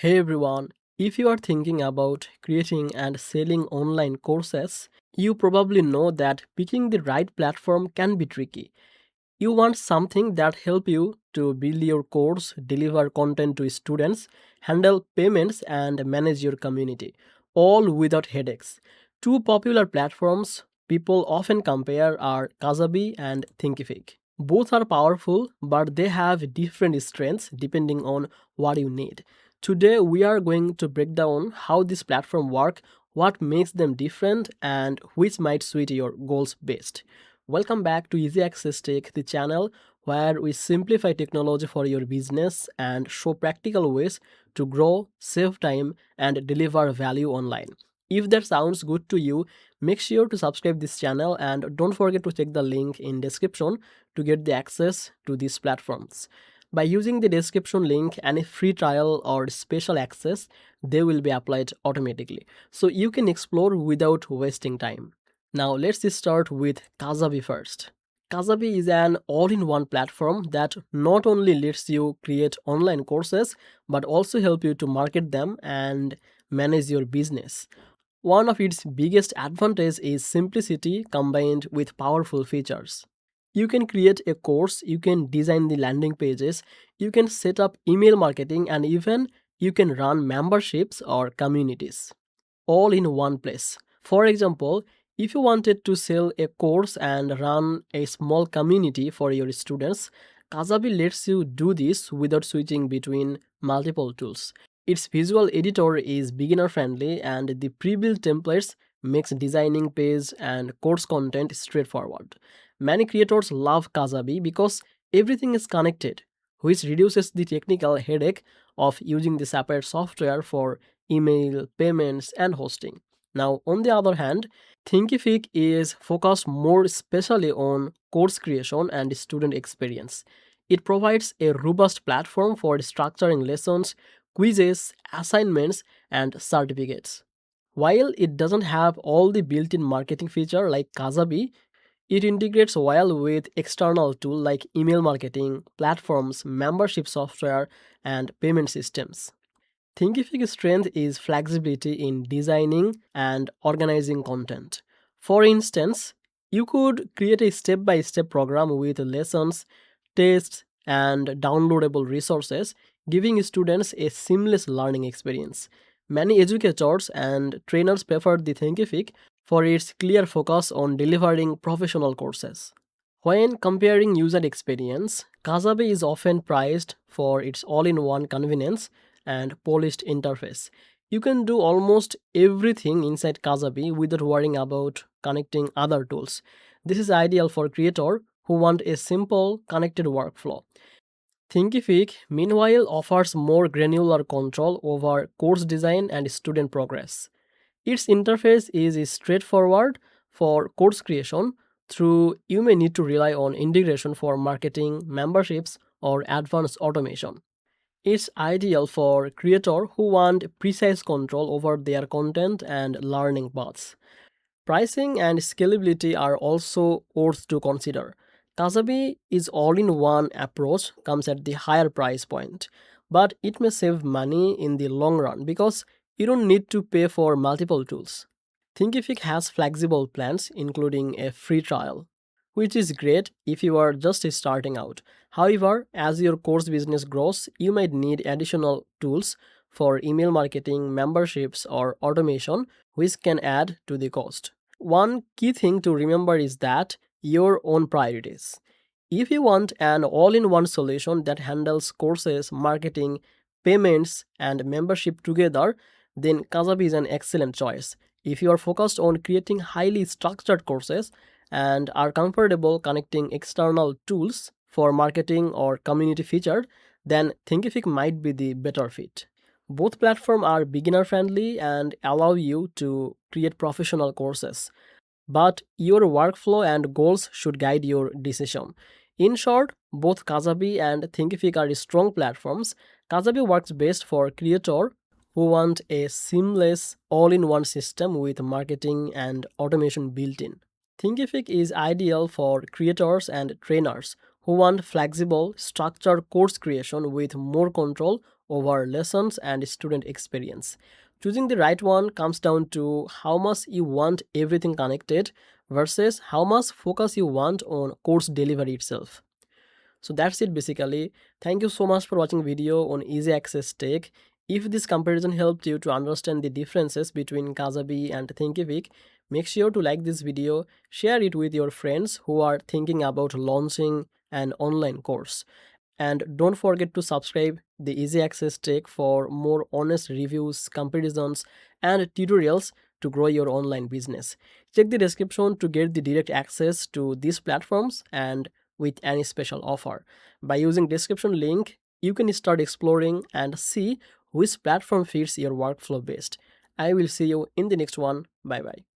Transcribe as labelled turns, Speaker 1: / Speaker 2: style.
Speaker 1: Hey everyone, if you are thinking about creating and selling online courses, you probably know that picking the right platform can be tricky. You want something that help you to build your course, deliver content to students, handle payments and manage your community, all without headaches. Two popular platforms people often compare are Kajabi and Thinkific. Both are powerful, but they have different strengths depending on what you need. Today we are going to break down how these platforms work, what makes them different, and which might suit your goals best. Welcome back to Easy Access Tech, the channel where we simplify technology for your business and show practical ways to grow, save time, and deliver value online. If that sounds good to you, make sure to subscribe this channel and don't forget to check the link in description to get the access to these platforms. By using the description link, any free trial or special access, they will be applied automatically. So you can explore without wasting time. Now let's start with Kajabi first. Kajabi is an all-in-one platform that not only lets you create online courses but also help you to market them and manage your business. One of its biggest advantages is simplicity combined with powerful features. You can create a course, you can design the landing pages, you can set up email marketing, and even you can run memberships or communities all in one place. For example, if you wanted to sell a course and run a small community for your students, Kajabi lets you do this without switching between multiple tools. Its visual editor is beginner friendly and the pre-built templates makes designing page and course content straightforward. Many creators love Kajabi because everything is connected, which reduces the technical headache of using the separate software for email, payments, and hosting. Now, on the other hand, Thinkific is focused more especially on course creation and student experience. It provides a robust platform for structuring lessons, quizzes, assignments, and certificates. While it doesn't have all the built-in marketing feature like Kajabi, it integrates well with external tools like email marketing, platforms, membership software, and payment systems. Thinkific's strength is flexibility in designing and organizing content. For instance, you could create a step by step program with lessons, tests, and downloadable resources, giving students a seamless learning experience. Many educators and trainers prefer the Thinkific for its clear focus on delivering professional courses. When comparing user experience, Kajabi is often prized for its all in one convenience and polished interface. You can do almost everything inside Kajabi without worrying about connecting other tools. This is ideal for creators who want a simple, connected workflow. Thinkific, meanwhile, offers more granular control over course design and student progress. Its interface is straightforward for course creation, through you may need to rely on integration for marketing, memberships, or advanced automation. It's ideal for creators who want precise control over their content and learning paths. Pricing and scalability are also worth to consider. Kajabi is all-in-one approach comes at the higher price point, but it may save money in the long run because you don't need to pay for multiple tools. Thinkific has flexible plans including a free trial, which is great if you are just starting out. However, as your course business grows, you might need additional tools for email marketing, memberships, or automation, which can add to the cost. One key thing to remember is that your own priorities. If you want an all in one solution that handles courses, marketing, payments, and membership together, then Kajabi is an excellent choice. If you are focused on creating highly structured courses and are comfortable connecting external tools for marketing or community featured, then Thinkific might be the better fit. Both platforms are beginner friendly and allow you to create professional courses, but your workflow and goals should guide your decision. In short, both Kajabi and Thinkific are strong platforms. Kajabi works best for creators who want a seamless all-in-one system with marketing and automation built in. Thinkific is ideal for creators and trainers who want flexible, structured course creation with more control over lessons and student experience. Choosing the right one comes down to how much you want everything connected versus how much focus you want on course delivery itself. So that's it basically. Thank you so much for watching video on easy access tech. If this comparison helped you to understand the differences between Kajabi and Thinkific, make sure to like this video, share it with your friends who are thinking about launching an online course. And don't forget to subscribe the Easy Access Tech for more honest reviews, comparisons, and tutorials to grow your online business. Check the description to get the direct access to these platforms and with any special offer. By using description link, you can start exploring and see which platform fits your workflow best. I will see you in the next one. Bye bye.